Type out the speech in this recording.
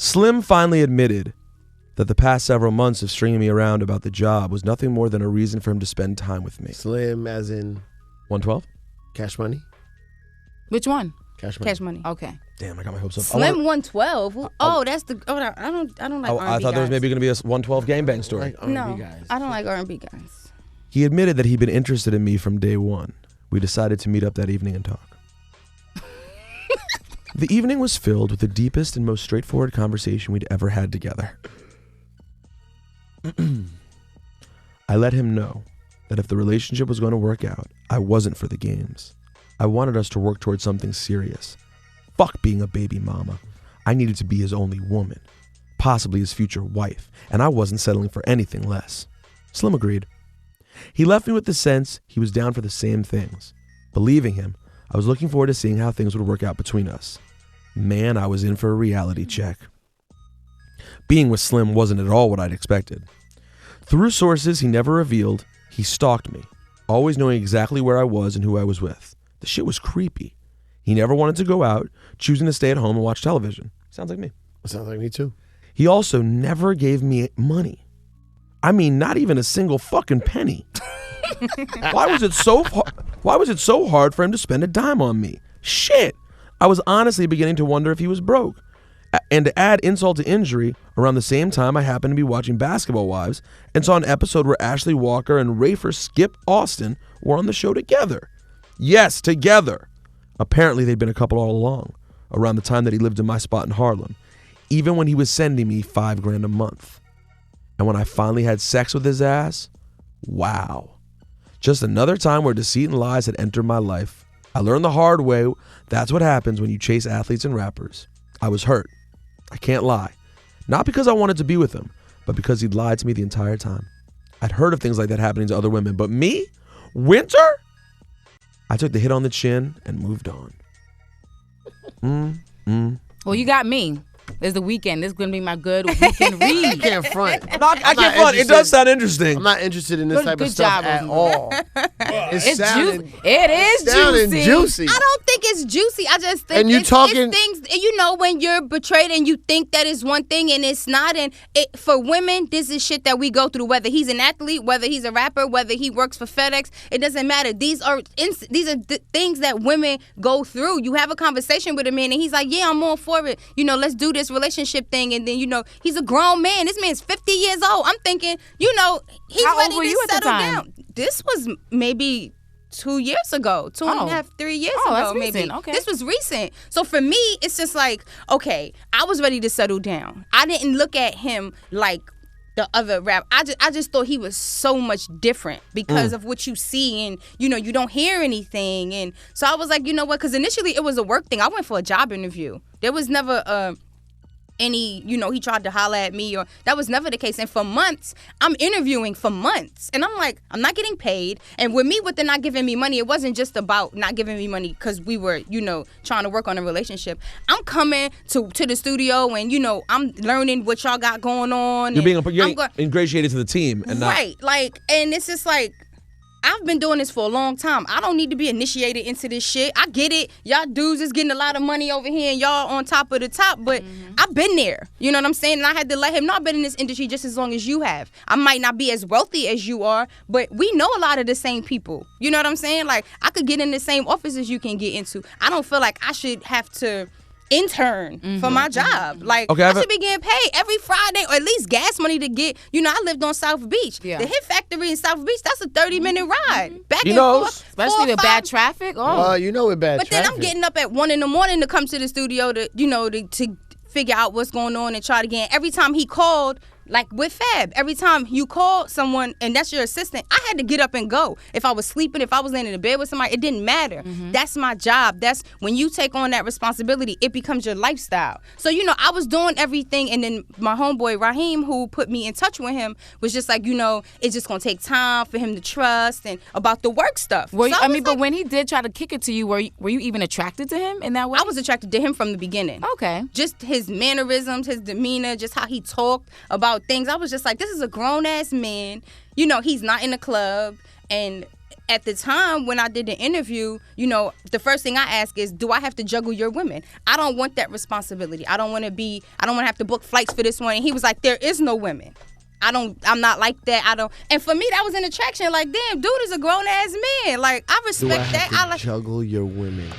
Slim finally admitted that the past several months of stringing me around about the job was nothing more than a reason for him to spend time with me. Slim as in 112? Cash Money? Which one? Cash Money. Cash Money. Okay. Damn, I got my hopes up. Slim 112. Oh, that's the. Oh, I don't like R&B I thought there was guys. maybe going to be a 112 gangbang story. Like R&B No, guys. I don't like R&B guys. He admitted that he'd been interested in me from day one. We decided to meet up that evening and talk. The evening was filled with the deepest and most straightforward conversation we'd ever had together. I let him know that if the relationship was going to work out, I wasn't for the games. I wanted us to work towards something serious. Fuck being a baby mama. I needed to be his only woman, possibly his future wife, and I wasn't settling for anything less. Slim agreed. He left me with the sense he was down for the same things. Believing him, I was looking forward to seeing how things would work out between us. Man, I was in for a reality check. Being with Slim wasn't at all what I'd expected. Through sources he never revealed, he stalked me, always knowing exactly where I was and who I was with. The shit was creepy. He never wanted to go out, choosing to stay at home and watch television. Sounds like me. Sounds like me too. He also never gave me money. I mean, not even a single fucking penny. Why was it so hard for him to spend a dime on me? Shit. I was honestly beginning to wonder if he was broke. And to add insult to injury, around the same time I happened to be watching Basketball Wives and saw an episode where Ashley Walker and Rafer Skip Austin were on the show together. Yes, together. Apparently they'd been a couple all along, around the time that he lived in my spot in Harlem, even when he was sending me $5,000 a month. And when I finally had sex with his ass, wow. Just another time where deceit and lies had entered my life. I learned the hard way. That's what happens when you chase athletes and rappers. I was hurt. I can't lie. Not because I wanted to be with him, but because he'd lied to me the entire time. I'd heard of things like that happening to other women, but me? Winter? I took the hit on the chin and moved on. Well, you got me. It's the weekend. This is going to be my good weekend read. I can't front. I can't front. It does sound interesting. I'm not interested in this type of Good stuff job, at Rosenberg. all. It's sounding- juicy. It is sounding juicy. I don't think it's juicy. I just think And you it's talking- things, you know, when you're betrayed and you think that is one thing and it's not. And for women, this is shit that we go through, whether he's an athlete, whether he's a rapper, whether he works for FedEx. It doesn't matter. These are things that women go through. You have a conversation with a man and he's like, yeah, I'm all for it. You know, let's do this relationship thing. And then, you know, he's a grown man. This man's 50 years old. I'm thinking, you know, he's How ready old were to you at the settle time? down. This was maybe 2 years ago, 2.5, 3 years ago, that's maybe. recent. Okay. This was recent. So for me, it's just like, okay, I was ready to settle down. I didn't look at him like the other rap. I just thought he was so much different because of what you see and, you know, you don't hear anything. And so I was like, you know what? Because initially it was a work thing. I went for a job interview. There was never any, you know, he tried to holler at me, or that was never the case. And for months, I'm interviewing for months. And I'm like, I'm not getting paid. And with the not giving me money, it wasn't just about not giving me money because we were, you know, trying to work on a relationship. I'm coming to the studio and, you know, I'm learning what y'all got going on. You're being ingratiated to the team. And not, right. Like, and it's just like, I've been doing this for a long time. I don't need to be initiated into this shit. I get it. Y'all dudes is getting a lot of money over here and y'all on top of the top, but I've been there. You know what I'm saying? And I had to let him know I've been in this industry just as long as you have. I might not be as wealthy as you are, but we know a lot of the same people. You know what I'm saying? Like, I could get in the same office as you can get into. I don't feel like I should have to intern for my job. Like, Okay, I should be getting paid every Friday, or at least gas money to get, you know, I lived on South Beach. Yeah. The Hit Factory in South Beach, that's a 30-minute ride. Back You and know, forth. Especially 4 or with 5. bad traffic. Oh. You know with bad But traffic. then I'm getting up at 1 a.m. to come to the studio to, you know, to figure out what's going on and try it again. Every time he called, like with Fab, every time you call someone and that's your assistant, I had to get up and go. If I was sleeping, if I was laying in the bed with somebody, it didn't matter. That's my job. That's when you take on that responsibility, it becomes your lifestyle. So, you know, I was doing everything, and then my homeboy Raheem, who put me in touch with him, was just like, you know, it's just gonna take time for him to trust and about the work stuff. Were you, So I mean, was but when he did try to kick it to you, were you even attracted to him in that way? I was attracted to him from the beginning. Okay. Just his mannerisms, his demeanor, just how he talked about things. I was just like, this is a grown-ass man. You know, he's not in the club. And at the time when I did the interview, you know, the first thing I ask is, do I have to juggle your women? I don't want that responsibility. I don't want to have to book flights for this one. And he was like, there is no women. I'm not like that. And for me, that was an attraction. Like, damn, dude is a grown ass man. Like, I respect that. I like juggle your women.